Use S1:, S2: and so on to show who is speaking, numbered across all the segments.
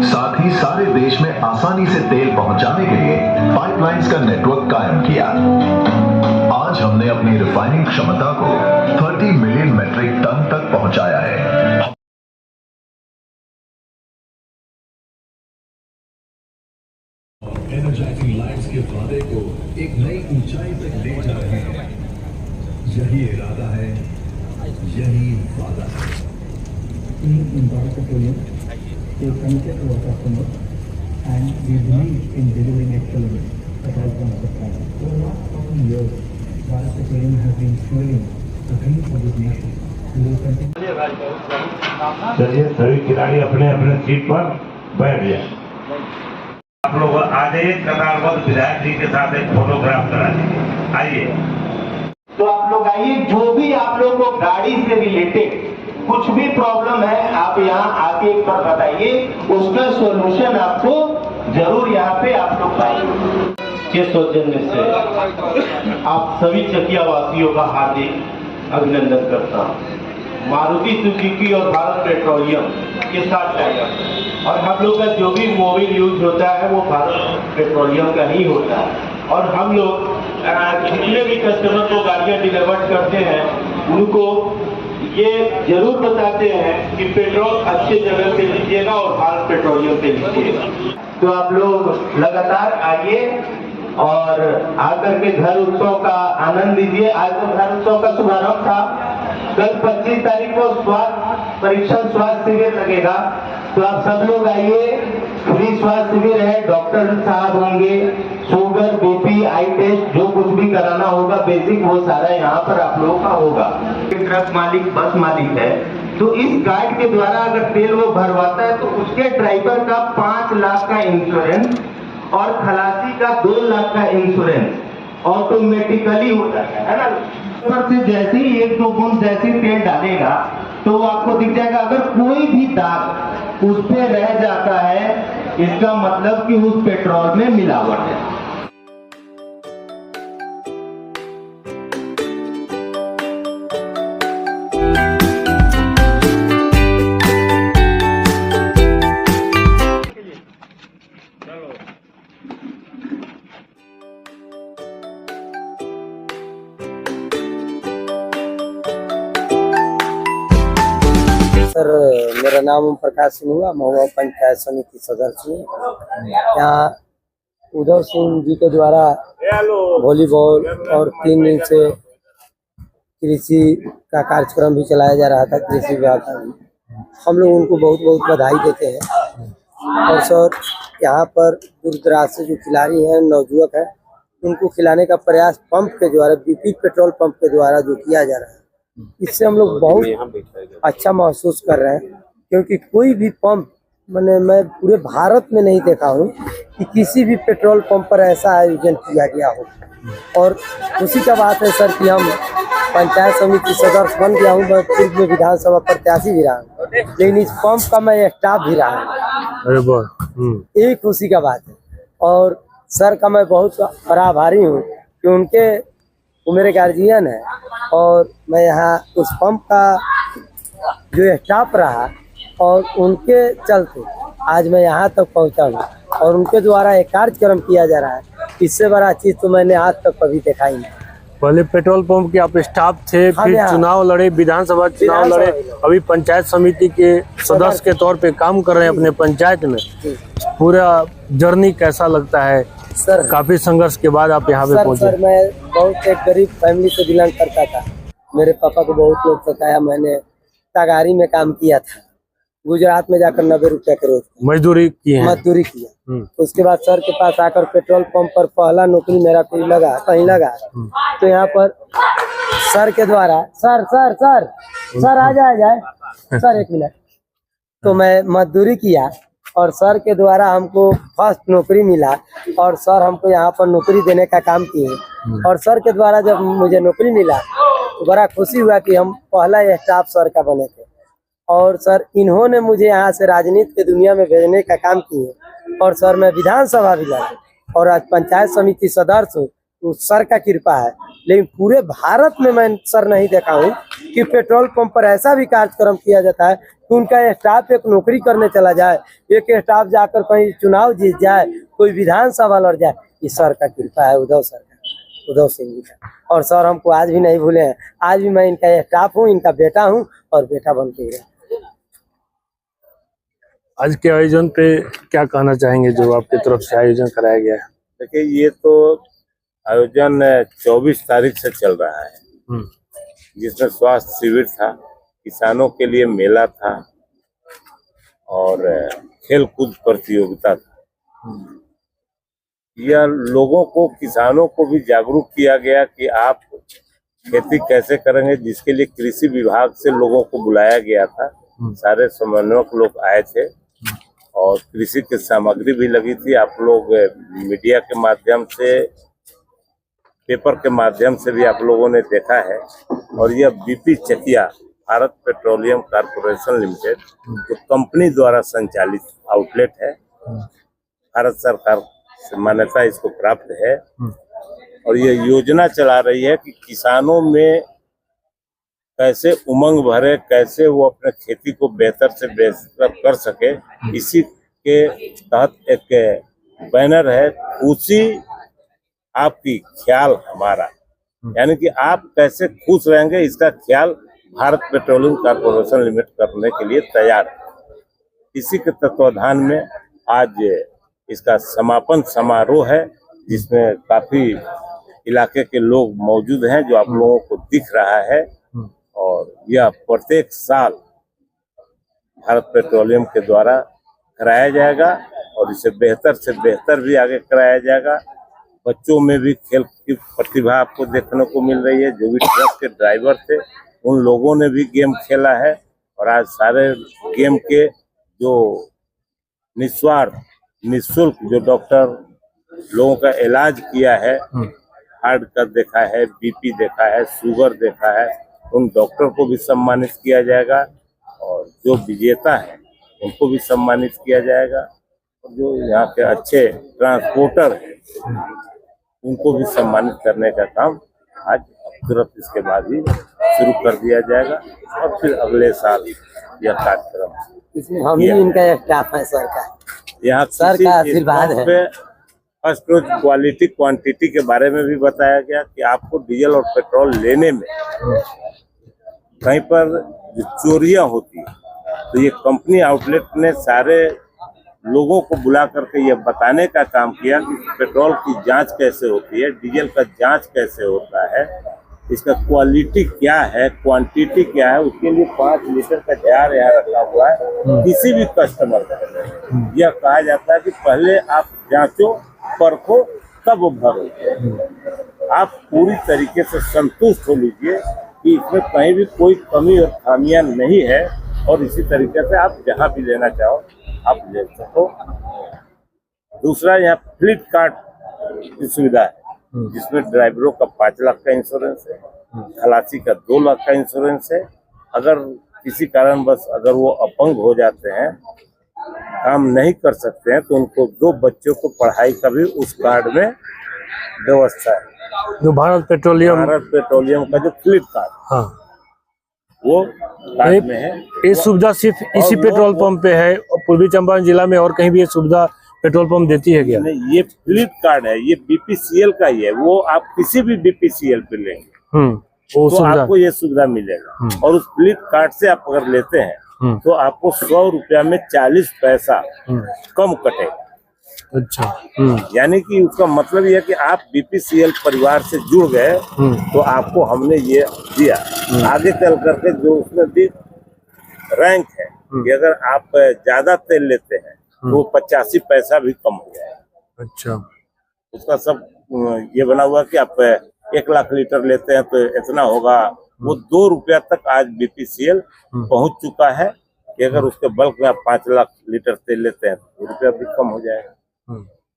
S1: साथ ही सारे देश में आसानी से तेल पहुंचाने के लिए पाइपलाइंस का नेटवर्क कायम किया। आज हमने अपनी रिफाइनिंग क्षमता को 30 मिलियन मेट्रिक टन तक पहुंचाया है।
S2: एनर्जाइजिंग लाइफ्स के वादे को एक नई ऊंचाई तक ले जा रहे हैं। यही इरादा है, यही वादा है।
S3: In Bharat Petroleum, we are committed to our customers and we believe in delivering excellence at all points of time. For the last 40 years, Bharat Petroleum has been fueling the dreams of this nation. We will continue.
S4: चलिए सभी खिलाड़ी अपने अपने seat पर बैठ जाए। आप लोग आधे कतारबद्ध विधायक जी के साथ एक फोटोग्राफ करा दीजिए। आइए।
S5: तो आप लोग आइए, जो भी आप लोग को गाड़ी से रिलेटेड कुछ भी प्रॉब्लम है, आप यहाँ आके एक बार बताइए, उसका सॉल्यूशन आपको जरूर यहाँ पे आप लोग पाएंगे। के सौजन्य से आप सभी चकिया वासियों का हार्दिक अभिनंदन करता हूँ। मारुति सुजुकी और भारत पेट्रोलियम के साथ टाइप और हम लोग का जो भी मोबाइल यूज होता है वो भारत पेट्रोलियम का ही होता है। और हम लोग जितने भी कस्टमर को गाड़ियाँ डिलीवर करते हैं उनको ये जरूर बताते हैं कि पेट्रोल अच्छे जगह पे लीजिएगा और भारत पेट्रोलियम पे लीजिएगा। तो आप लोग लगातार आइए और आकर के घर उत्सव का आनंद लीजिए। आज तो घर उत्सव का शुभारंभ था, कल 25 तारीख को स्वास्थ्य परीक्षण स्वास्थ्य शिविर लगेगा। तो आप सब लोग आइए, फ्री स्वास्थ्य शिविर है, डॉक्टर साहब होंगे, शुगर बीपी आई टेस्ट जो कुछ भी कराना होगा बेसिक वो सारा यहाँ पर आप लोगों का होगा। ट्रक मालिक बस मालिक है तो इस कार्ड के द्वारा अगर तेल वो भरवाता है तो उसके ड्राइवर का 5 लाख का इंश्योरेंस और खलासी का 2 लाख का इंश्योरेंस ऑटोमेटिकली हो जाता है ना। ऊपर से जैसे ही 1-2 बूंद जैसे तेल डालेगा तो आपको दिख जाएगा। अगर कोई भी दाग उस पे रह जाता है इसका मतलब कि उस पेट्रोल में मिलावट है।
S6: सर, मेरा नाम ओम प्रकाश सिंह हुआ, महुआ पंचायत समिति सदस्य हूँ। यहाँ उद्धव सिंह जी के द्वारा वॉलीबॉल और 3 दिन से कृषि का कार्यक्रम भी चलाया जा रहा था, कृषि विभाग का भी। हम लोग उनको बहुत बहुत बधाई देते हैं। और सर, यहाँ पर दूर दराज से जो खिलाड़ी हैं, नवयुवक हैं, उनको खिलाने का प्रयास पंप के द्वारा, बीपी पेट्रोल पंप के द्वारा जो किया जा रहा है, इससे हम लोग बहुत अच्छा महसूस कर रहे हैं। क्योंकि कोई भी पंप मैं पूरे भारत में नहीं देखा हूँ कि किसी भी पेट्रोल पंप पर ऐसा आयोजन किया गया हो। और उसी का बात है सर कि हम पंचायत समिति सदस्य बन गया हूँ, मैं पूर्व में विधानसभा प्रत्याशी भी रहा हूँ, लेकिन इस पंप का मैं स्टाफ भी रहा हूँ। एक खुशी का बात है। और सर का मैं बहुत बड़ा आभारी हूँ कि वो मेरे गार्जियन है और मैं यहाँ उस पंप का जो स्टाफ रहा और उनके चलते आज मैं यहाँ तक पहुँचा हूँ और उनके द्वारा एक कार्यक्रम किया जा रहा है। इससे बड़ा चीज़ तो मैंने आज तक कभी देखा ही नहीं।
S7: पहले पेट्रोल पंप के आप स्टाफ थे, फिर चुनाव लड़े, विधानसभा चुनाव लड़े, अभी पंचायत समिति के सदस्य के तौर पे काम कर रहे हैं अपने पंचायत में। पूरा जर्नी कैसा लगता है
S6: सर?
S7: काफी संघर्ष के बाद आप यहाँ पे पहुँचे।
S6: सर, मैं बहुत एक गरीब फैमिली से बिलोंग करता था। मेरे पापा को बहुत लोग सताया। मैंने तगारी में काम किया था, गुजरात में जाकर 90 रुपया के रोज मजदूरी किया। उसके बाद सर के पास आकर पेट्रोल पंप पर पहला नौकरी मेरा कहीं लगा तो यहाँ पर सर के द्वारा सर आ जाए सर 1 मिनट, तो मैं मजदूरी किया और सर के द्वारा हमको फर्स्ट नौकरी मिला और सर हमको यहाँ पर नौकरी देने का काम किए। और सर के द्वारा जब मुझे नौकरी मिला तो बड़ा खुशी हुआ कि हम पहला स्टाफ सर का बने थे। और सर इन्होंने मुझे यहाँ से राजनीति की दुनिया में भेजने का काम किए। और सर मैं विधानसभा भी लड़ा और आज पंचायत समिति सदस्य हूँ, तो सर का कृपा है। लेकिन पूरे भारत में मैं सर नहीं देखा हूँ कि पेट्रोल पंप पर ऐसा भी कार्यक्रम किया जाता है कि उनका स्टाफ एक नौकरी करने चला जाए, एक स्टाफ जाकर कहीं चुनाव जीत जाए, कोई विधानसभा लड़ जाए। ये सर का कृपा है, उद्धव सिंह जी का। और सर हमको आज भी नहीं भूले हैं। आज भी मैं इनका स्टाफ हूँ, इनका बेटा हूँ और बेटा बन के रहा।
S7: आज के आयोजन पे क्या कहना चाहेंगे जो आपकी तरफ से आयोजन कराया गया है?
S8: देखिए, ये तो आयोजन 24 तारीख से चल रहा है, जिसमें स्वास्थ्य शिविर था, किसानों के लिए मेला था और खेल कूद प्रतियोगिता था। यह लोगों को, किसानों को भी जागरूक किया गया कि आप खेती कैसे करेंगे, जिसके लिए कृषि विभाग से लोगों को बुलाया गया था। सारे समन्वयक लोग आए थे और कृषि की सामग्री भी लगी थी। आप लोग मीडिया के माध्यम से, पेपर के माध्यम से भी आप लोगों ने देखा है। और यह BP Chakiya Bharat petroleum corporation limited, जो कंपनी द्वारा संचालित आउटलेट है, भारत सरकार से मान्यता इसको प्राप्त है। और यह योजना चला रही है कि किसानों में कैसे उमंग भरे, कैसे वो अपने खेती को बेहतर से बेहतर कर सके। इसी के तहत एक बैनर है, खुशी आपकी ख्याल हमारा, यानी कि आप कैसे खुश रहेंगे, इसका ख्याल भारत पेट्रोलियम कॉर्पोरेशन लिमिटेड करने के लिए तैयार है। इसी के तत्वाधान में आज इसका समापन समारोह है, जिसमें काफी इलाके के लोग मौजूद हैं, जो आप लोगों को दिख रहा है। और यह प्रत्येक साल भारत पेट्रोलियम के द्वारा कराया जाएगा और इसे बेहतर से बेहतर भी आगे कराया जाएगा। बच्चों में भी खेल की प्रतिभा आपको देखने को मिल रही है। जो भी ट्रक के ड्राइवर थे, उन लोगों ने भी गेम खेला है। और आज सारे गेम के जो निस्वार्थ, निःशुल्क जो डॉक्टर लोगों का इलाज किया है, हार्ट का देखा है, बीपी देखा है, शुगर देखा है, उन डॉक्टर को भी सम्मानित किया जाएगा। और जो विजेता है उनको भी सम्मानित किया जाएगा। और जो यहाँ के अच्छे ट्रांसपोर्टर हैं उनको भी सम्मानित करने का काम आज तुरंत इसके बाद ही शुरू कर दिया जाएगा। और फिर अगले साल यह कार्यक्रम,
S6: इसमें हम ही इनका स्टाफ है सर का,
S8: यहाँ
S6: सर का आशीर्वाद है।
S8: फर्स्ट रोज क्वालिटी क्वांटिटी के बारे में भी बताया गया कि आपको डीजल और पेट्रोल लेने में कहीं पर जो चोरियां होती है, तो ये कंपनी आउटलेट ने सारे लोगों को बुला करके ये बताने का काम किया कि पेट्रोल की जांच कैसे होती है, डीजल का जांच कैसे होता है, इसका क्वालिटी क्या है, क्वांटिटी क्या है। उसके लिए 5 लीटर का जार यहाँ रखा हुआ है। किसी भी कस्टमर को यह कहा जाता है कि पहले आप जांचो, परखो, तब भरो। आप पूरी तरीके से संतुष्ट हो लीजिए कि इसमें कहीं भी कोई कमी और खामियां नहीं है। और इसी तरीके से आप जहां भी लेना चाहो आप ले सको। दूसरा, यहाँ फ्लिपकार्ट की सुविधा है, जिसमें ड्राइवरों का 5 लाख का इंश्योरेंस है, खलासी का 2 लाख का इंश्योरेंस है। अगर किसी कारणवश अगर वो अपंग हो जाते हैं, काम नहीं कर सकते हैं, तो उनको 2 बच्चों को पढ़ाई का भी उस कार्ड में व्यवस्था है।
S7: जो भारत पेट्रोलियम
S8: का जो फ्लिपकार्ट,
S7: हाँ,
S8: वो कार्ड में है।
S7: ये सुविधा सिर्फ इसी पेट्रोल पंप पे है, पूर्वी चंपारण जिला में और कहीं भी ये सुविधा पेट्रोल पंप देती है क्या?
S8: नहीं, ये फ्लिपकार्ट है, ये बीपीसीएल का ही है। वो आप किसी भी बीपीसीएल पे लेंगे
S7: वो
S8: तो आपको ये सुविधा मिलेगा। और उस फ्लिपकार्ट से आप अगर लेते हैं तो आपको 100 रुपया में 40 पैसा कम कटेगा।
S7: अच्छा,
S8: यानी कि उसका मतलब यह है कि आप बीपीसीएल परिवार से जुड़ गए तो आपको हमने ये दिया। आगे चल करके जो उसमें भी रैंक है कि अगर आप ज्यादा तेल लेते हैं तो 85 पैसा भी कम हो जाएगा।
S7: अच्छा,
S8: उसका सब ये बना हुआ कि आप 1 लाख लीटर लेते हैं तो इतना होगा। वो 2 रुपया तक आज बीपीसीएल पहुंच चुका है कि अगर उसके बल्क में आप 5 लाख लीटर तेल लेते हैं तो 2 रुपया भी कम हो जाएगा।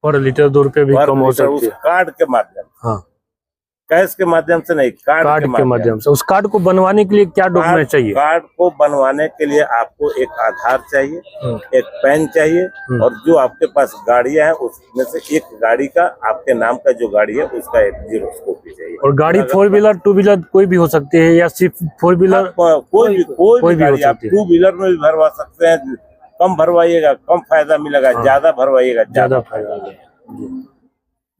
S7: पर लीटर 2 रुपये भी कम हो सकती है
S8: कार्ड के माध्यम।
S7: हाँ,
S8: कैश के माध्यम से नहीं,
S7: कार्ड के माध्यम से। उस कार्ड को बनवाने के लिए क्या डॉक्यूमेंट चाहिए?
S8: कार्ड को बनवाने के लिए आपको एक आधार चाहिए, एक पैन चाहिए, और जो आपके पास गाड़ियां हैं उसमें से एक गाड़ी का, आपके नाम का जो गाड़ी है उसका एक जीरोक्स कॉपी चाहिए।
S7: और गाड़ी 4 व्हीलर 2 व्हीलर कोई भी हो सकती है या सिर्फ 4 व्हीलर?
S8: कोई भी गाड़ी आप 2 व्हीलर में भी भरवा सकते हैं। कम भरवाइएगा कम फायदा मिलेगा, ज्यादा भरवाइएगा ज्यादा फायदा मिलेगा।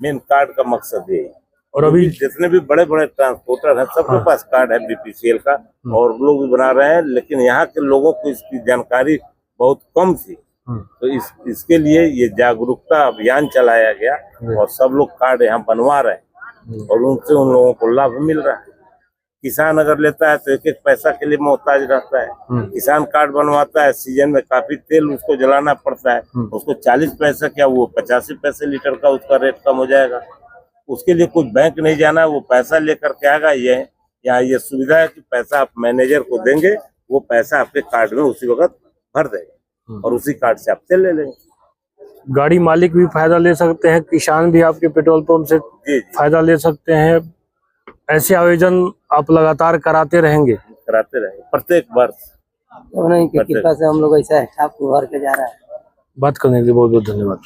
S8: मेन कार्ड का मकसद यही।
S7: और अभी
S8: जितने भी बड़े बड़े ट्रांसपोर्टर हैं सबके पास कार्ड है बीपीसीएल का, और लोग भी बना रहे हैं, लेकिन यहाँ के लोगों को इसकी जानकारी बहुत कम थी। तो इसके लिए ये जागरूकता अभियान चलाया गया और सब लोग कार्ड यहाँ बनवा रहे हैं और उनसे उन लोगों को लाभ मिल रहा है। किसान अगर लेता है तो एक एक पैसा के लिए मोहताज रहता है। किसान कार्ड बनवाता है, सीजन में काफी तेल उसको जलाना पड़ता है, उसको 40 पैसे क्या वो 85 पैसे लीटर का उसका रेट कम हो जाएगा। उसके लिए कुछ बैंक नहीं जाना, वो पैसा लेकर के आएगा। यहाँ ये सुविधा है कि पैसा आप मैनेजर को देंगे, वो पैसा आपके कार्ड में उसी वक्त भर देगा और उसी कार्ड से आप तेल ले लेंगे।
S7: गाड़ी मालिक भी फायदा ले सकते हैं, किसान भी आपके पेट्रोल पंप से फायदा ले सकते हैं। ऐसे आयोजन आप लगातार कराते रहेंगे?
S8: कराते रहेंगे प्रत्येक वर्ष।
S6: उन्हीं की कृपा से हम लोग ऐसा स्टाफ को भर के जा रहा है।
S7: बात करने के लिए बहुत बहुत धन्यवाद।